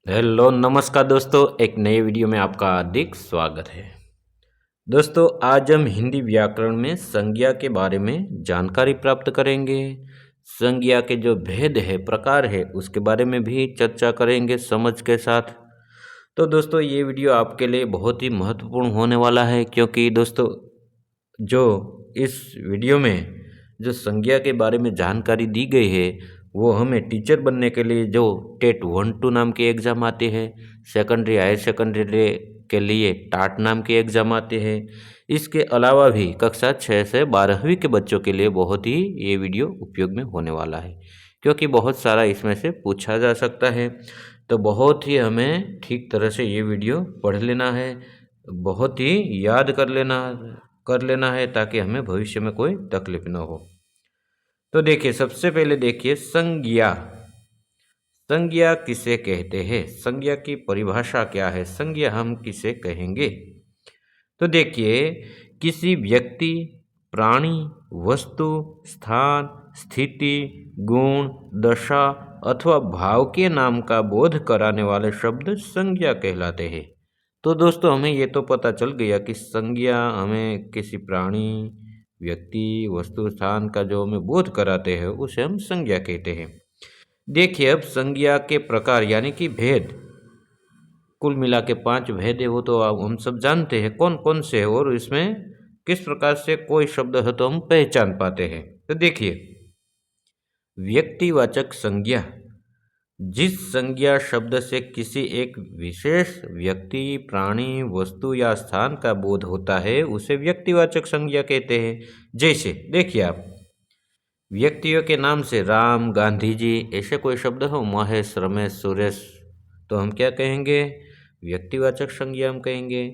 Hello नमस्कार दोस्तों, एक नए वीडियो में आपका हार्दिक स्वागत है। दोस्तों, आज हम हिंदी व्याकरण में संज्ञा के बारे में जानकारी प्राप्त करेंगे। संज्ञा के जो भेद है, प्रकार है, उसके बारे में भी चर्चा करेंगे समझ के साथ। तो दोस्तों, ये वीडियो आपके लिए बहुत ही महत्वपूर्ण होने वाला है, क्योंकि दोस्तों जो इस वीडियो में जो संज्ञा के बारे में जानकारी दी गई है, वो हमें टीचर बनने के लिए जो टेट 1-2 नाम की एग्ज़ाम आती है, सेकेंडरी हायर सेकेंडरी के लिए टाट नाम की एग्ज़ाम आती है। इसके अलावा भी कक्षा 6 से 12वीं के बच्चों के लिए बहुत ही ये वीडियो उपयोग में होने वाला है, क्योंकि बहुत सारा इसमें से पूछा जा सकता है। तो बहुत ही हमें ठीक तरह से ये वीडियो पढ़ लेना है, बहुत ही याद कर लेना है, ताकि हमें भविष्य में कोई तकलीफ न हो। तो देखिए, सबसे पहले देखिए संज्ञा। संज्ञा किसे कहते हैं? संज्ञा की परिभाषा क्या है? संज्ञा हम किसे कहेंगे? तो देखिए, किसी व्यक्ति, प्राणी, वस्तु, स्थान, स्थिति, गुण, दशा अथवा भाव के नाम का बोध कराने वाले शब्द संज्ञा कहलाते हैं। तो दोस्तों, हमें ये तो पता चल गया कि संज्ञा हमें किसी प्राणी, व्यक्ति, वस्तु, स्थान का जो हमें बोध कराते हैं, उसे हम संज्ञा कहते हैं। देखिए, अब संज्ञा के प्रकार यानी कि भेद, कुल मिला के 5 भेद है, वो तो हम सब जानते हैं कौन कौन से है, और इसमें किस प्रकार से कोई शब्द है तो हम पहचान पाते हैं। तो देखिए, व्यक्तिवाचक संज्ञा, जिस संज्ञा शब्द से किसी एक विशेष व्यक्ति, प्राणी, वस्तु या स्थान का बोध होता है, उसे व्यक्तिवाचक संज्ञा कहते हैं। जैसे देखिए, आप व्यक्तियों के नाम से राम, गांधी जी ऐसे कोई शब्द हो, महेश, रमेश, सुरेश, तो हम क्या कहेंगे? व्यक्तिवाचक संज्ञा हम कहेंगे।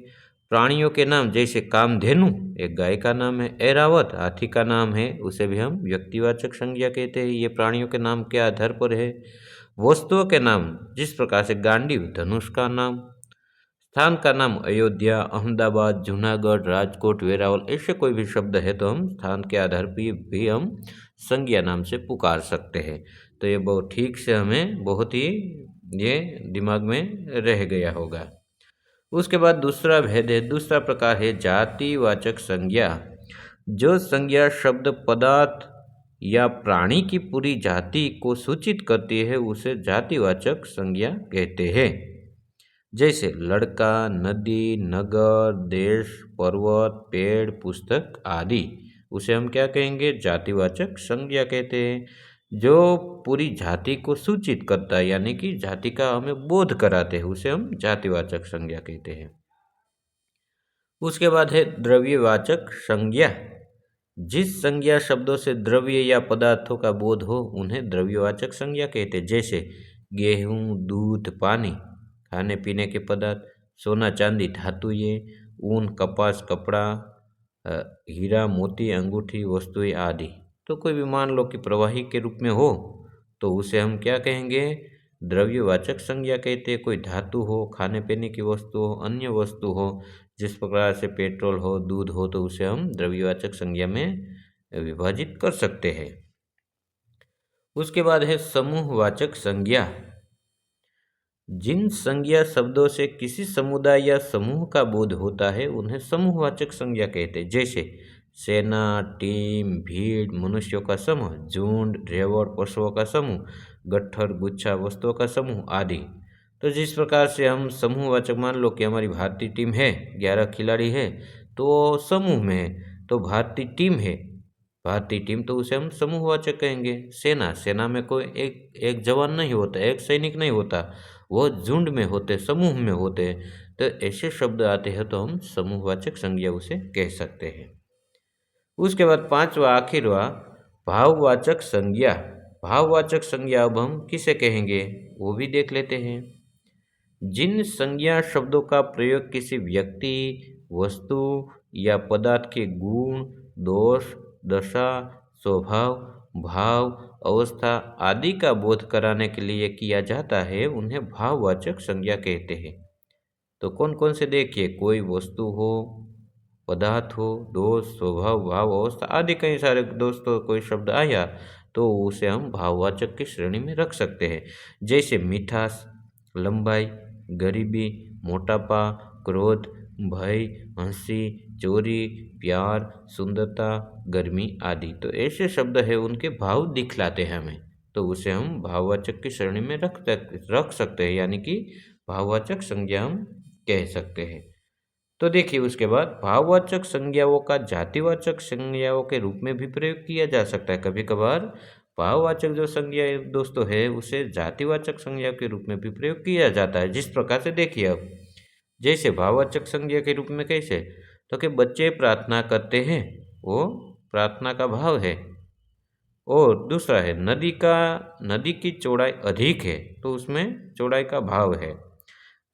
प्राणियों के नाम जैसे कामधेनु एक गाय का नाम है, ऐरावत हाथी का नाम है, उसे भी हम व्यक्तिवाचक संज्ञा कहते हैं। ये प्राणियों के नाम के आधार पर है। वस्तुओं के नाम जिस प्रकार से गांडीव धनुष का नाम, स्थान का नाम अयोध्या, अहमदाबाद, जूनागढ़, राजकोट, वेरावल ऐसे कोई भी शब्द है तो हम स्थान के आधार पर भी हम संज्ञा नाम से पुकार सकते हैं। तो ये बहुत ठीक से हमें बहुत ही ये दिमाग में रह गया होगा। उसके बाद दूसरा भेद है, दूसरा प्रकार है जातिवाचक संज्ञा। जो संज्ञा शब्द पदार्थ या प्राणी की पूरी जाति को सूचित करती है, उसे जातिवाचक संज्ञा कहते हैं। जैसे लड़का, नदी, नगर, देश, पर्वत, पेड़, पुस्तक आदि, उसे हम क्या कहेंगे? जातिवाचक संज्ञा कहते हैं। जो पूरी जाति को सूचित करता है यानी कि जाति का हमें बोध कराते हैं, उसे हम जातिवाचक संज्ञा कहते हैं। उसके बाद है द्रव्यवाचक संज्ञा। जिस संज्ञा शब्दों से द्रव्य या पदार्थों का बोध हो, उन्हें द्रव्यवाचक संज्ञा कहते हैं। जैसे गेहूँ, दूध, पानी खाने पीने के पदार्थ, सोना चांदी धातु, ये ऊन, कपास कपड़ा, हीरा मोती अंगूठी वस्तुएं आदि। तो कोई भी मान लो कि प्रवाही के रूप में हो, तो उसे हम क्या कहेंगे? द्रव्यवाचक संज्ञा कहते हैं। कोई धातु हो, खाने पीने की वस्तु हो, अन्य वस्तु हो, जिस प्रकार से पेट्रोल हो, दूध हो, तो उसे हम द्रव्यवाचक संज्ञा में विभाजित कर सकते हैं। उसके बाद है समूहवाचक संज्ञा। जिन संज्ञा शब्दों से किसी समुदाय या समूह का बोध होता है, उन्हें समूहवाचक संज्ञा कहते हैं। जैसे सेना, टीम, भीड़, मनुष्यों का समूह, झुंड, रेवड़, पशुओं का समूह, गट्ठर, गुच्छा, वस्तुओं का समूह आदि। तो जिस प्रकार से हम समूहवाचक, मान लो कि हमारी भारतीय टीम है, 11 खिलाड़ी है, तो समूह में है, तो भारतीय टीम है, भारतीय टीम, तो उसे हम समूहवाचक कहेंगे। सेना, सेना में कोई एक एक जवान नहीं होता, एक सैनिक नहीं होता, वो झुंड में होते, समूह में होते। तो ऐसे शब्द आते हैं तो हम समूहवाचक संज्ञा उसे कह सकते हैं। उसके बाद पांचवा आखिरवा भाववाचक संज्ञा। भाववाचक संज्ञा अब हम किसे कहेंगे, वो भी देख लेते हैं। जिन संज्ञा शब्दों का प्रयोग किसी व्यक्ति, वस्तु या पदार्थ के गुण, दोष, दशा, स्वभाव, भाव, अवस्था आदि का बोध कराने के लिए किया जाता है, उन्हें भाववाचक संज्ञा कहते हैं। तो कौन कौन से देखिए, कोई वस्तु हो, पदार्थ हो, दोष, स्वभाव, भाव, अवस्था आदि कई सारे दोस्तों कोई शब्द आया तो उसे हम भाववाचक की श्रेणी में रख सकते हैं। जैसे मिठास, लंबाई, गरीबी, मोटापा, क्रोध, भय, हंसी, चोरी, प्यार, सुंदरता, गर्मी आदि। तो ऐसे शब्द है उनके भाव दिखलाते हैं हमें, तो उसे हम भाववाचक की श्रेणी में रख सकते हैं, यानी कि भाववाचक संज्ञा हम कह सकते हैं। तो देखिए उसके बाद भाववाचक संज्ञाओं का जातिवाचक संज्ञाओं के रूप में भी प्रयोग किया जा सकता है। कभी कभार भाववाचक जो संज्ञा दोस्तों है उसे जातिवाचक संज्ञा के रूप में भी प्रयोग किया जाता है। जिस प्रकार से देखिए अब, जैसे भाववाचक संज्ञा के रूप में कैसे, तो कि बच्चे प्रार्थना करते हैं, वो प्रार्थना का भाव है। और दूसरा है नदी की चौड़ाई अधिक है, तो उसमें चौड़ाई का भाव है।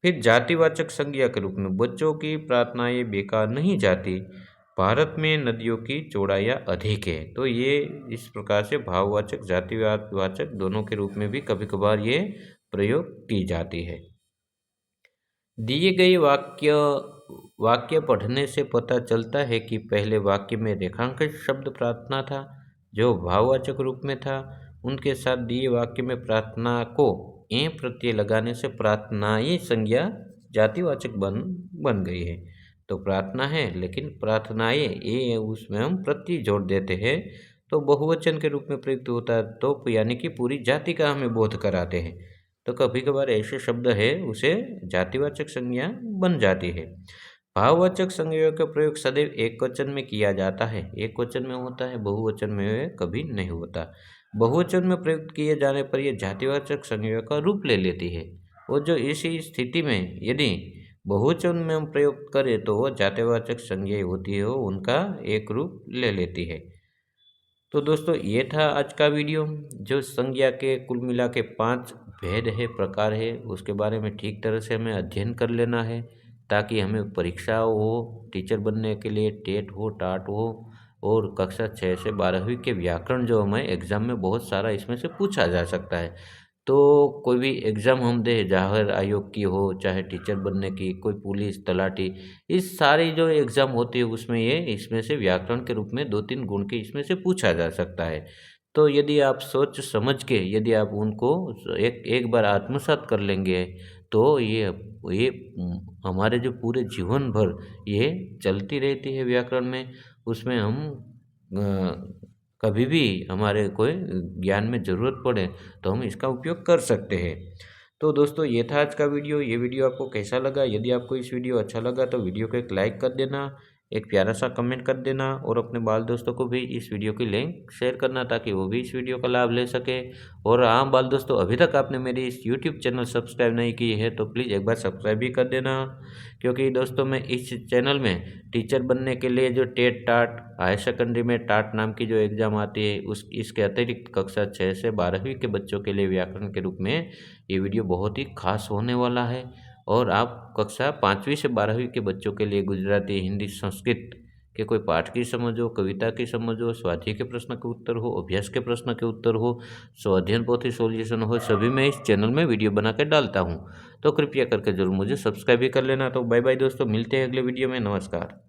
फिर जातिवाचक संज्ञा के रूप में बच्चों की प्रार्थनाएं बेकार नहीं जाती, भारत में नदियों की चौड़ाइयाँ अधिक है। तो ये इस प्रकार से भाववाचक जातिवाचक दोनों के रूप में भी कभी कभार ये प्रयोग की जाती है। दिए गए वाक्य पढ़ने से पता चलता है कि पहले वाक्य में रेखांकित शब्द प्रार्थना था, जो भाववाचक रूप में था। उनके साथ दिए वाक्य में प्रार्थना को ए प्रत्यय लगाने से प्रार्थनाएं संज्ञा जातिवाचक बन गई है। तो प्रार्थना है लेकिन प्रार्थनाएं ए उसमें हम प्रत्यय जोड़ देते हैं, तो बहुवचन के रूप में प्रयुक्त होता है, तो यानी कि पूरी जाति का हमें बोध कराते हैं। तो कभी कभार ऐसे शब्द है उसे जातिवाचक संज्ञा बन जाती है। भाववाचक संज्ञाओं का प्रयोग सदैव एक वचन में किया जाता है, एक वचन में होता है, बहुवचन में कभी नहीं होता। बहुवचन में प्रयुक्त किए जाने पर यह जातिवाचक संज्ञा का रूप ले लेती है, और जो इसी स्थिति में यदि बहुवचन में हम प्रयोग करें तो वो जातिवाचक संज्ञा होती है, उनका एक रूप ले लेती है। तो दोस्तों ये था आज का वीडियो, जो संज्ञा के कुल मिला के 5 भेद है, प्रकार है, उसके बारे में ठीक तरह से हमें अध्ययन कर लेना है, ताकि हमें परीक्षा हो, टीचर बनने के लिए टेट हो, टाट हो, और कक्षा 6 से 12वीं के व्याकरण जो हमें एग्ज़ाम में बहुत सारा इसमें से पूछा जा सकता है। तो कोई भी एग्ज़ाम हम दें, जाहिर आयोग की हो, चाहे टीचर बनने की, कोई पुलिस, तलाटी, इस सारी जो एग्ज़ाम होती है उसमें ये इसमें से व्याकरण के रूप में 2-3 गुण के इसमें से पूछा जा सकता है। तो यदि आप सोच समझ के यदि आप उनको एक एक बार आत्मसात कर लेंगे, तो ये हमारे जो पूरे जीवन भर ये चलती रहती है व्याकरण में। उसमें हम कभी भी हमारे कोई ज्ञान में ज़रूरत पड़े तो हम इसका उपयोग कर सकते हैं। तो दोस्तों ये था आज का वीडियो। ये वीडियो आपको कैसा लगा? यदि आपको इस वीडियो अच्छा लगा तो वीडियो को एक लाइक कर देना, एक प्यारा सा कमेंट कर देना, और अपने बाल दोस्तों को भी इस वीडियो की लिंक शेयर करना, ताकि वो भी इस वीडियो का लाभ ले सके। और हाँ बाल दोस्तों, अभी तक आपने मेरी इस यूट्यूब चैनल सब्सक्राइब नहीं की है तो प्लीज़ एक बार सब्सक्राइब भी कर देना, क्योंकि दोस्तों मैं इस चैनल में टीचर बनने के लिए जो टेट टाट, हायर सेकेंडरी में टाट नाम की जो एग्ज़ाम आती है उस इसके अतिरिक्त कक्षा 6 से 12वीं के बच्चों के लिए व्याकरण के रूप में ये वीडियो बहुत ही खास होने वाला है। और आप कक्षा 5वीं से 12वीं के बच्चों के लिए गुजराती, हिंदी, संस्कृत के कोई पाठ की समझ हो, कविता की समझ हो, स्वाध्याय के प्रश्न के उत्तर हो, अभ्यास के प्रश्न के उत्तर हो, स्वाध्ययन पोथी सॉल्यूशन हो, सभी मैं इस चैनल में वीडियो बना के डालता हूँ। तो कृपया करके जरूर मुझे सब्सक्राइब भी कर लेना। तो बाय बाय दोस्तों, मिलते हैं अगले वीडियो में। नमस्कार।